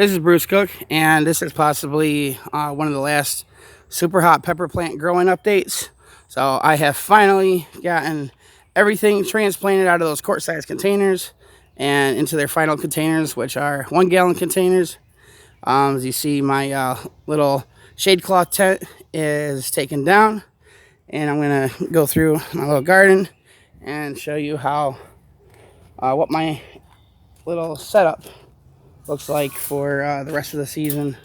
This is Bruce Cook, and this is possibly one of the last Superhot pepper plant growing updates. So I have finally gotten everything transplanted out of those quart-sized containers and into their final containers, which are 1-gallon containers. As you see, my little shade cloth tent is taken down, and I'm going to go through my little garden and show you how what my little setup looks like for the rest of the season.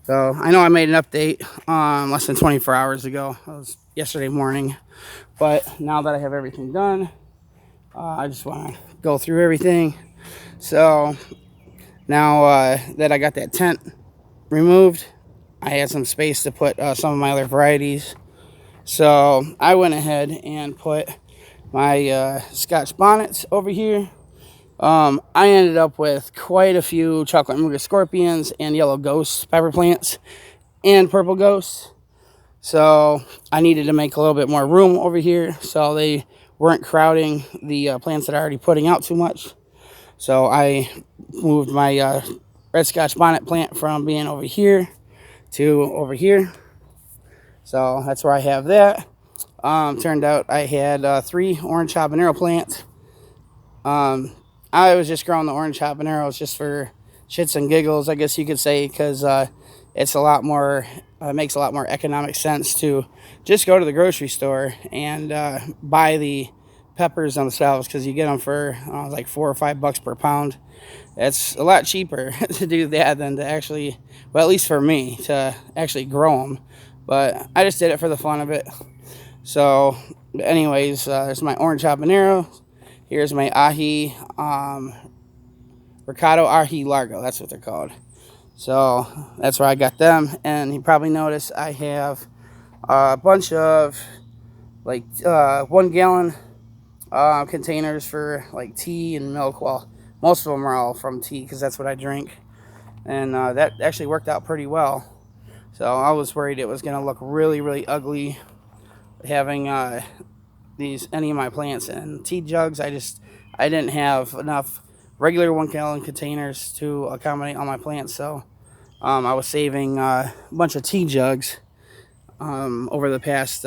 So I know I made an update less than 24 hours ago. It was yesterday morning, but now that I have everything done, I just want to go through everything. So now that I got that tent removed, I had some space to put some of my other varieties. So I went ahead and put my Scotch bonnets over here. I ended up with quite a few chocolate Muga scorpions and yellow ghost pepper plants and purple ghosts. So I needed to make a little bit more room over here so they weren't crowding the plants that are already putting out too much. So I moved my red Scotch bonnet plant from being over here to over here. So that's where I have that. Turned out I had 3 orange habanero plants. I was just growing the orange habaneros just for shits and giggles, I guess you could say, because it's a lot more, makes a lot more economic sense to just go to the grocery store and buy the peppers themselves, because you get them for like $4 or $5 per pound. It's a lot cheaper to do that than to actually, well, at least for me, to actually grow them. But I just did it for the fun of it. So, anyways, there's my orange habanero. Here's my ahi, Ricardo ahi largo. That's what they're called. So that's where I got them. And you probably notice I have a bunch of like 1-gallon containers for like tea and milk. Well, most of them are all from tea because that's what I drink. And that actually worked out pretty well. So I was worried it was going to look really, really ugly having any of my plants in tea jugs. I didn't have enough regular 1-gallon containers to accommodate all my plants, so I was saving a bunch of tea jugs over the past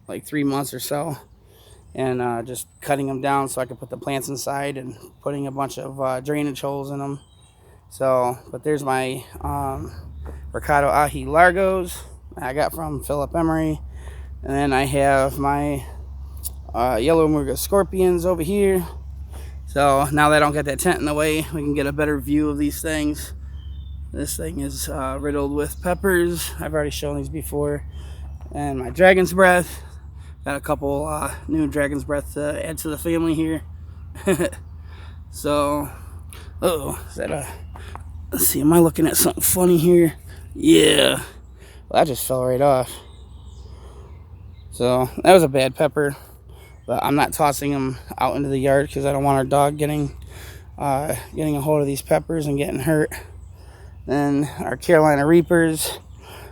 like 3 months or so, and just cutting them down so I could put the plants inside and putting a bunch of drainage holes in them. So, but there's my Ricardo ahi largos I got from Philip Emery, and then I have my yellow Muga scorpions over here. So now that I don't get that tent in the way, we can get a better view of these things. This thing is riddled with peppers. I've already shown these before. And my dragon's breath. Got a couple new dragon's breath to add to the family here. So, let's see, am I looking at something funny here? Yeah. Well, that just fell right off. So that was a bad pepper. But I'm not tossing them out into the yard because I don't want our dog getting a hold of these peppers and getting hurt. Then our Carolina Reapers.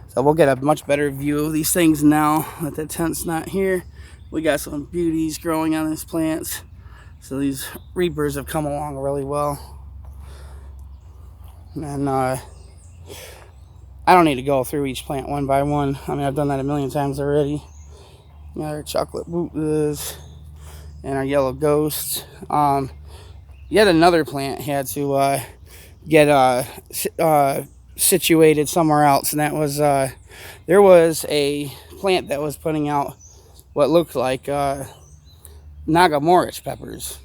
So we'll get a much better view of these things now that the tent's not here. We got some beauties growing on these plants. So these Reapers have come along really well. And I don't need to go through each plant one by one. I mean, I've done that a million times already. Our chocolate bootas and our yellow ghosts. Yet another plant had to get situated somewhere else, and that was there was a plant that was putting out what looked like Nagamorich peppers.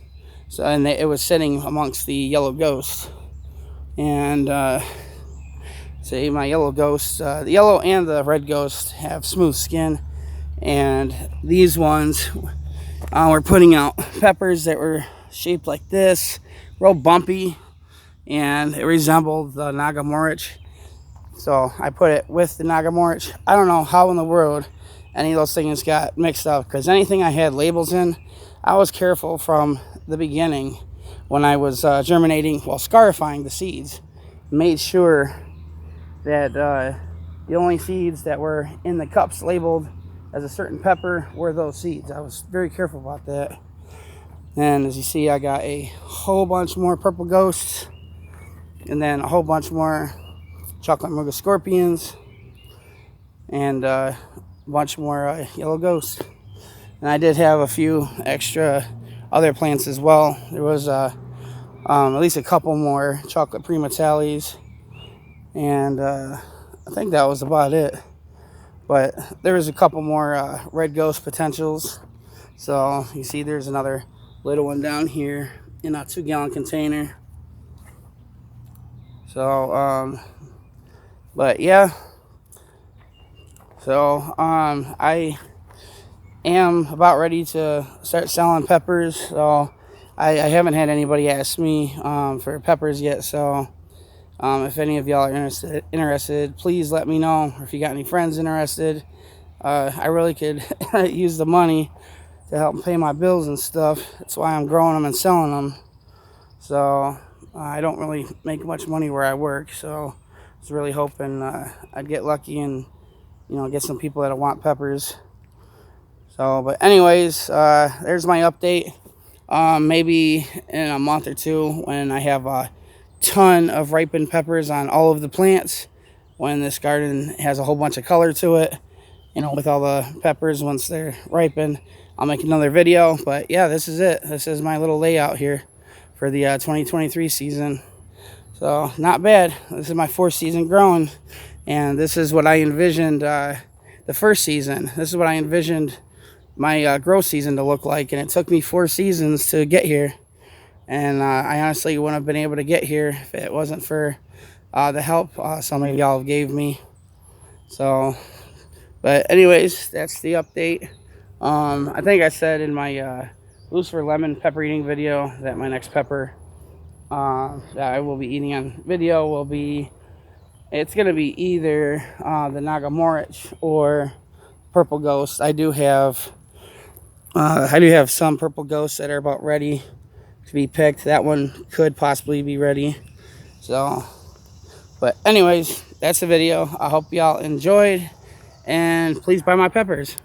So, and it was sitting amongst the yellow ghosts. And see, my yellow ghosts, the yellow and the red ghost have smooth skin. And these ones were putting out peppers that were shaped like this, real bumpy, and it resembled the Nagamorich. So I put it with the Nagamorich. I don't know how in the world any of those things got mixed up, because anything I had labels in, I was careful from the beginning when I was germinating, well, scarifying the seeds. Made sure that the only seeds that were in the cups labeled as a certain pepper were those seeds. I was very careful about that. And as you see, I got a whole bunch more purple ghosts. and then a whole bunch more chocolate mocha scorpions, and a bunch more yellow ghosts. And I did have a few extra other plants as well. There was at least a couple more chocolate prima tallies, and I think that was about it. But there was a couple more red ghost potentials. So you see there's another little one down here in a 2-gallon container. So but yeah, so I am about ready to start selling peppers. So I haven't had anybody ask me for peppers yet. So if any of y'all are interested, please let me know. Or if you got any friends interested, I really could use the money to help pay my bills and stuff. That's why I'm growing them and selling them. So I don't really make much money where I work. So I was really hoping I'd get lucky and get some people that want peppers. So, but anyways, there's my update. Maybe in a month or two, when I have a ton of ripened peppers on all of the plants, when this garden has a whole bunch of color to it, with all the peppers once they're ripened, I'll make another video. But yeah, this is it. This is my little layout here for the 2023 season. So not bad. This is my 4th season growing, and this is what I envisioned the first season. This is what I envisioned my grow season to look like, and it took me 4 seasons to get here. And I honestly wouldn't have been able to get here if it wasn't for the help some of y'all gave me. So, but anyways, that's the update. I think I said in my Lucifer lemon pepper eating video that my next pepper that I will be eating on video will be, it's going to be either the Nagamorich or Purple Ghost. I do have some Purple Ghosts that are about ready to be picked. That one could possibly be ready. So, but anyways, that's the video. I hope y'all enjoyed, and please buy my peppers.